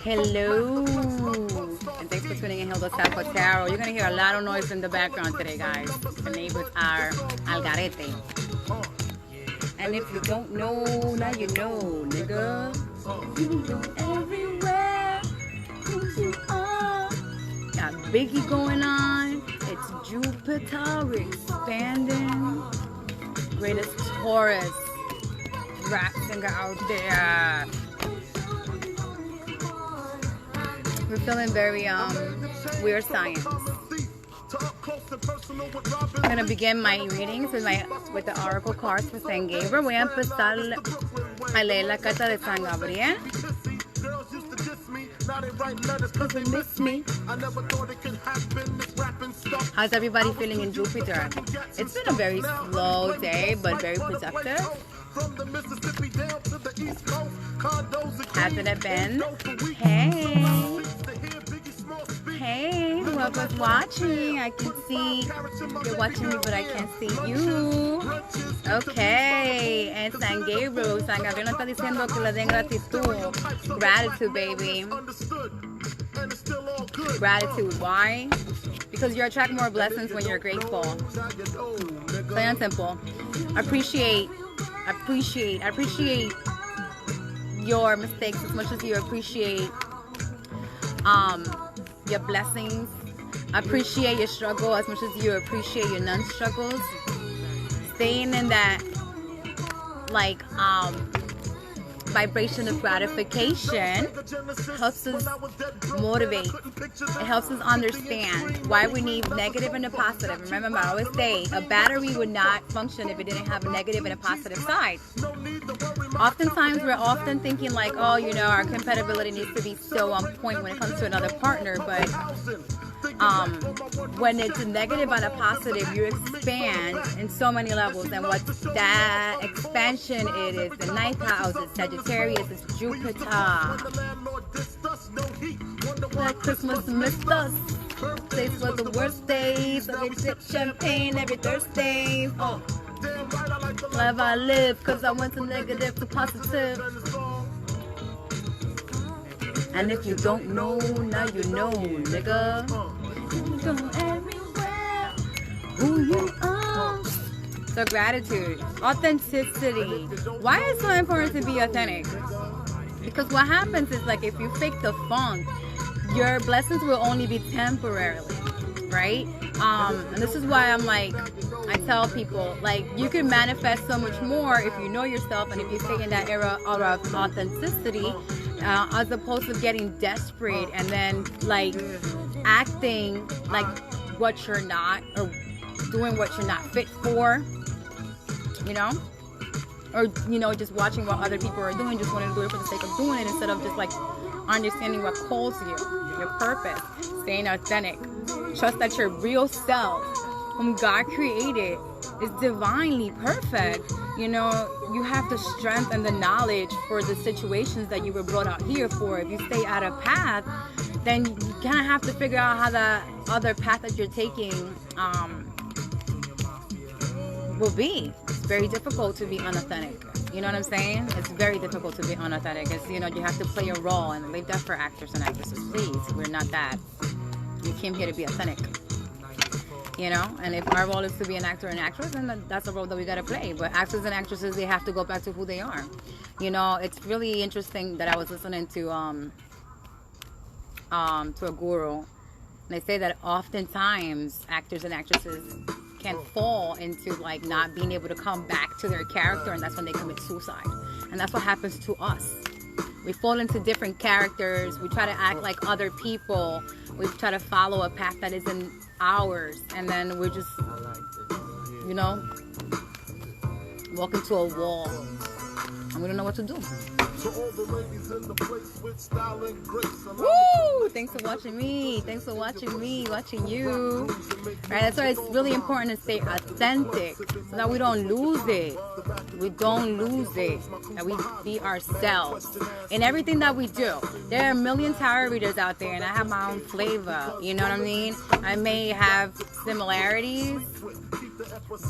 Hello, and thanks for tuning in HILDASSAPPHOTAROT. You're gonna hear a lot of noise in the background today, guys. The neighbors are al garete. And if you don't know, now you know, nigga. You go everywhere you are. Got Biggie going on. It's Jupiter expanding. Greatest Taurus rap singer out there. We're feeling very weird science. I'm gonna begin my readings with the oracle cards for San Gabriel. Voy a empezar a leer la carta de San Gabriel. How's everybody feeling in Jupiter? It's been a very slow day, but very productive. Hasn't it been? Hey! Hey, whoever's watching, I can see you're watching me, but I can't see you. Okay, and San Gabriel no está diciendo que le den gratitud. Gratitude, baby. Gratitude. Why? Because you attract more blessings when you're grateful. Plain and simple. Appreciate your mistakes as much as you appreciate your blessings. Appreciate your struggle as much as you appreciate your non-struggles. Staying in that vibration of gratification helps us motivate. It helps us understand why we need negative and a positive. Remember, I always say a battery would not function if it didn't have a negative and a positive side. Oftentimes we're often thinking like, oh, you know, our compatibility needs to be so on point when it comes to another partner, but when it's a negative and a positive, you expand in so many levels. And what that expansion is the ninth house, it's Sagittarius, it's Jupiter. Like Christmas missed us. Days were the worst days. So we sip champagne every Thursday. Oh, live I live, cause I went to negative to positive. And if you don't know, now you know, nigga. You go everywhere who you are. So gratitude, authenticity. Why is it so important to be authentic? Because what happens is, like, if you fake the funk, your blessings will only be temporarily, right? And this is why I'm like, I tell people, like, you can manifest so much more if you know yourself and if you stay in that era of authenticity, as opposed to getting desperate and then like acting like what you're not, or doing what you're not fit for, you know, or, you know, just watching what other people are doing, just wanting to do it for the sake of doing it, instead of just like understanding what calls you, your purpose, staying authentic. Trust that your real self, whom God created, is divinely perfect. You know, you have the strength and the knowledge for the situations that you were brought out here for. If you stay out of path, then you kind of have to figure out how the other path that you're taking will be. It's very difficult to be unauthentic. You know what I'm saying? It's very difficult to be unauthentic. It's, you know, you have to play a role, and leave that for actors and actresses, please. We're not that. We came here to be authentic. You know, and if our role is to be an actor and actress, then that's a role that we gotta play. But actors and actresses, they have to go back to who they are. You know, it's really interesting that I was listening to a guru, and they say that oftentimes actors and actresses can fall into like not being able to come back to their character, and that's when they commit suicide. And that's what happens to us. We fall into different characters. We try to act like other people. We try to follow a path that isn't ours, and then we're just, you know, walk into a wall and we don't know what to do. Woo! Thanks for watching me. Thanks for watching me, watching you. Right? That's why it's really important to stay authentic, so that we don't lose it. We don't lose it. That we be ourselves in everything that we do. There are a million tarot readers out there, and I have my own flavor. You know what I mean? I may have similarities,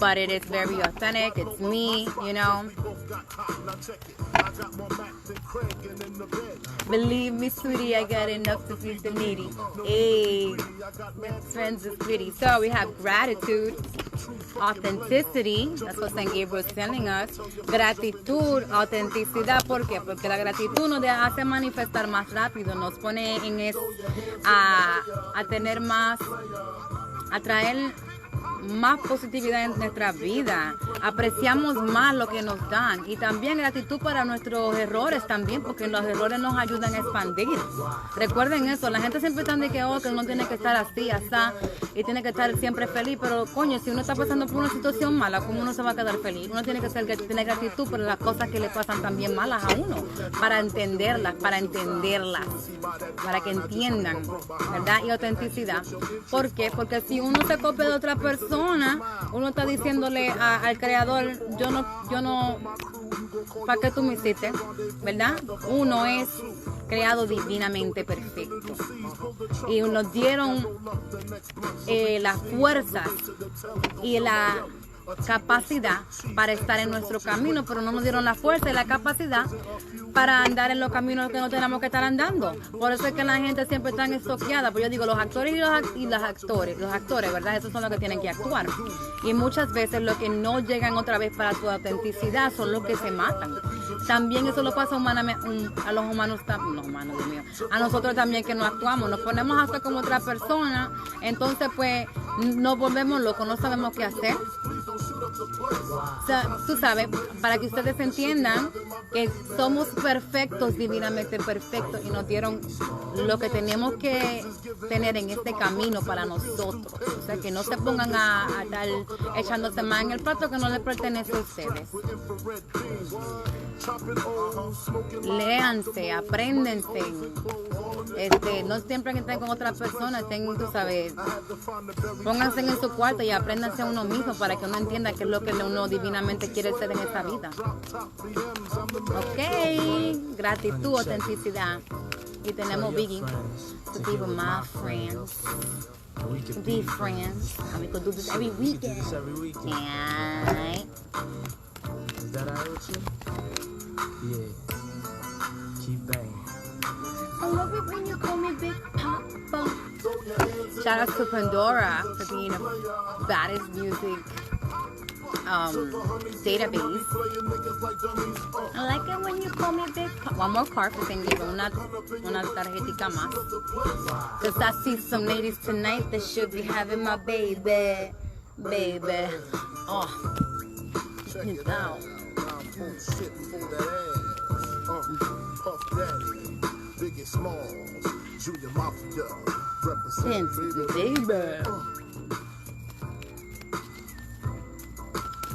but it is very authentic. It's me, you know. Believe me, sweetie, I got enough to feed the needy. Hey, friends is pretty. So we have gratitude, authenticity. That's what San Gabriel is telling us. Gratitud, autenticidad. ¿Por qué? Porque la gratitud nos hace manifestar más rápido, nos pone en a tener más, a traer más positividad en nuestra vida, apreciamos más lo que nos dan, y también gratitud para nuestros errores también, porque los errores nos ayudan a expandir. Recuerden eso, la gente siempre está de que uno tiene que estar así, y tiene que estar siempre feliz, pero coño, si uno está pasando por una situación mala, ¿cómo uno se va a quedar feliz? Uno tiene que tener gratitud por las cosas que le pasan también malas a uno, para entenderlas, para que entiendan, ¿verdad? Y autenticidad. ¿Por qué? Porque si uno se copia de otra persona, uno está diciéndole al creador, yo no, ¿para qué tú me hiciste? ¿Verdad? Uno es creado divinamente perfecto, y nos dieron las fuerzas y la capacidad para estar en nuestro camino, pero no nos dieron la fuerza y la capacidad para andar en los caminos que no tenemos que estar andando. Por eso es que la gente siempre está estoqueada. Pues yo digo, los actores los actores, ¿verdad? Esos son los que tienen que actuar. Y muchas veces los que no llegan otra vez para su autenticidad son los que se matan. También eso lo pasa a los humanos, Dios mío, a nosotros también, que no actuamos, nos ponemos hasta como otra persona, entonces pues nos volvemos locos, no sabemos qué hacer. O sea, tú sabes, para que ustedes entiendan que somos perfectos, divinamente perfectos, y nos dieron lo que tenemos que tener en este camino para nosotros. O sea, que no se pongan a estar echándose más en el plato que no les pertenece a ustedes. Léanse, apréndense. No siempre que estén con otras personas, tú sabes, pónganse en su cuarto y apréndanse a uno mismo, para que uno entienda qué es lo que uno divinamente quiere ser en esta vida. Ok, gratitud, autenticidad. Y tenemos Biggie, to be with my friends. To be friends. And we could do this every weekend. Yeah. Is that alright with you? Yeah. Keep banging. I love it when you call me Big Papa. Shout out to Pandora for being a baddest music database. I like it when you call me Big Papa. One more card for San Gabriel, una tarjetita más. Cause I see some ladies tonight that should be having my baby. Oh. Check it out. Shit before that ass. Puff Daddy, Big and Small, Junior Mafia, represent baby.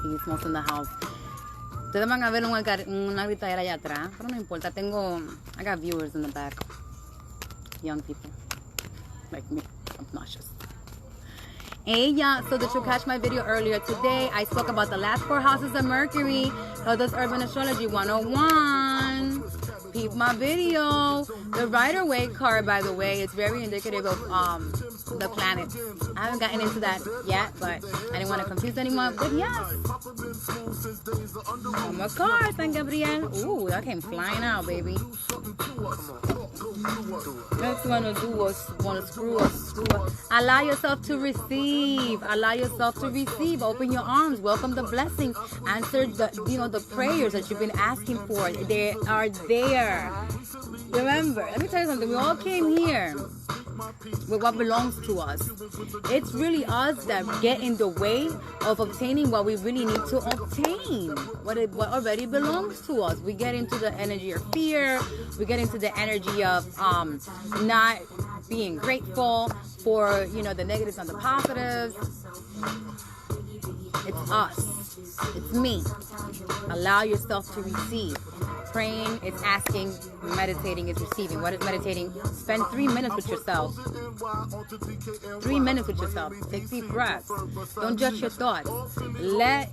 He's most in the house. Ustedes van a ver una gritadera allá atrás, pero no importa. I got viewers in the back, young people like me, obnoxious. So did you catch my video earlier today? I spoke about the last 4 houses of Mercury. Hilda's Urban Astrology 101. Peep my video. The Rider-Waite card, by the way, is very indicative of the planets. I haven't gotten into that yet, but I didn't want to confuse anyone. But yes. One more card, San Gabriel. Ooh, that came flying out, baby. Next one to do was want to screw us. Allow yourself to receive. Allow yourself to receive. Open your arms. Welcome the blessings. Answer the prayers that you've been asking for. They are there. Remember, let me tell you something. We all came here with what belongs to us. It's really us that get in the way of obtaining what we really need to obtain. What already belongs to us. We get into the energy of fear. We get into the energy of not being grateful for the negatives and the positives. It's us. It's me. Allow yourself to receive. Praying is asking, meditating is receiving. What is meditating? Spend 3 minutes with yourself. 3 minutes with yourself. Take deep breaths. Don't judge your thoughts. Let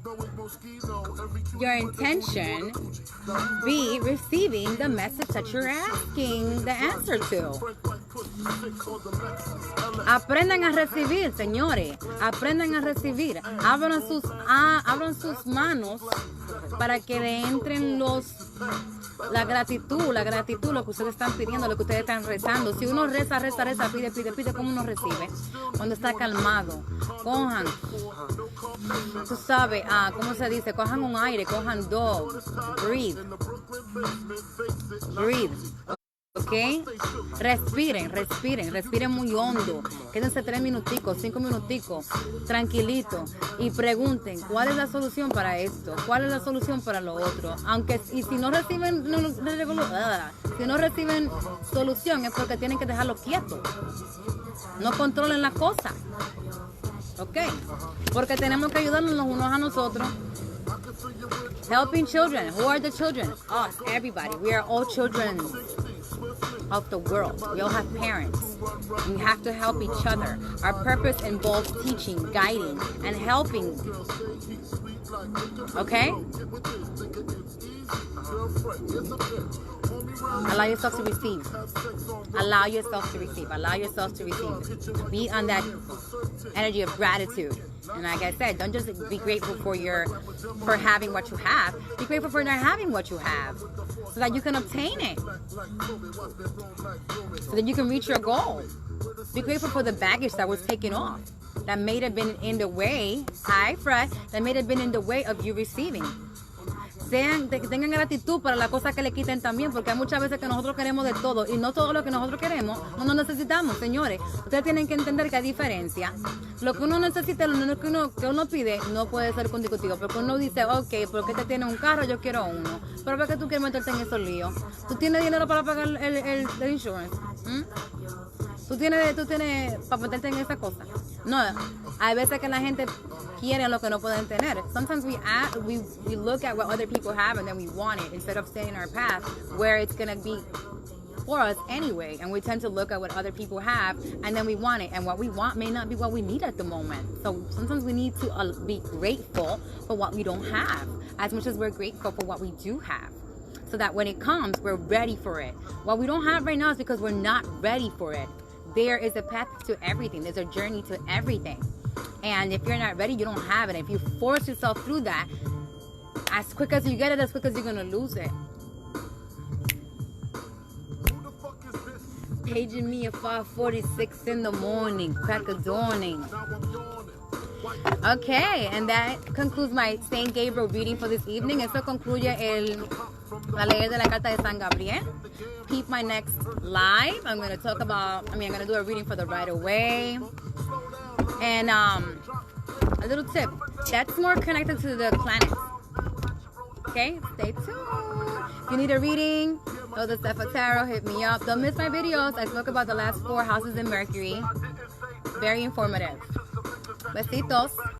your intention be receiving the message that you're asking the answer to. Aprendan a recibir, señores. Aprendan a recibir. Abran sus manos para que le entren La gratitud, lo que ustedes están pidiendo, lo que ustedes están rezando. Si uno reza, pide, ¿cómo uno recibe? Cuando está calmado. Cojan, tú sabes, ¿cómo se dice? Cojan un aire, cojan dos. Breathe. ¿Ok? Respiren muy hondo. Quédense 3 minuticos, 5 minuticos, tranquilito, y pregunten, ¿cuál es la solución para esto? ¿Cuál es la solución para lo otro? Y si no reciben solución es porque tienen que dejarlo quieto. No controlen la cosa. ¿Ok? Porque tenemos que ayudarnos los unos a nosotros. Helping children. Who are the children? Us, everybody. We are all children of the world. We all have parents. We have to help each other. Our purpose involves teaching, guiding, and helping. Okay? Allow yourself to receive. Allow yourself to receive. Allow yourself to receive. Be on that energy of gratitude. And like I said, don't just be grateful for having what you have. Be grateful for not having what you have, so that you can obtain it, so that you can reach your goal. Be grateful for the baggage that was taken off, that may have been in the way. Hi, Fred. That may have been in the way of you receiving. Tengan gratitud para las cosas que le quiten también, porque hay muchas veces que nosotros queremos de todo y no todo lo que nosotros queremos no lo necesitamos, señores. Ustedes tienen que entender que hay diferencia. Lo que uno necesita, lo que uno pide no puede ser consecutivo, porque uno dice, ok, porque te tiene un carro, yo quiero uno, pero ¿por qué tú quieres meterte en esos líos? ¿Tú tienes dinero para pagar el insurance? ¿Tú tienes para meterte en esa cosa? No, hay veces que la gente quiere lo que no pueden tener. Sometimes we look at what other people have and then we want it instead of staying in our path where it's going to be for us anyway. And we tend to look at what other people have and then we want it. And what we want may not be what we need at the moment. So sometimes we need to be grateful for what we don't have as much as we're grateful for what we do have. So that when it comes, we're ready for it. What we don't have right now is because we're not ready for it. There is a path to everything. There's a journey to everything. And if you're not ready, you don't have it. If you force yourself through that, as quick as you get it, as quick as you're going to lose it. Paging me at 5:46 in the morning, crack of dawning. Okay, and that concludes my Saint Gabriel reading for this evening. Eso concluye la leer de la carta de San Gabriel. Peep my next live. I'm going to do a reading for the right away. And a little tip, that's more connected to the planets. Okay, stay tuned. If you need a reading, HILDASSAPPHOTAROT, hit me up. Don't miss my videos. I spoke about the last 4 houses in Mercury. Very informative. Besitos.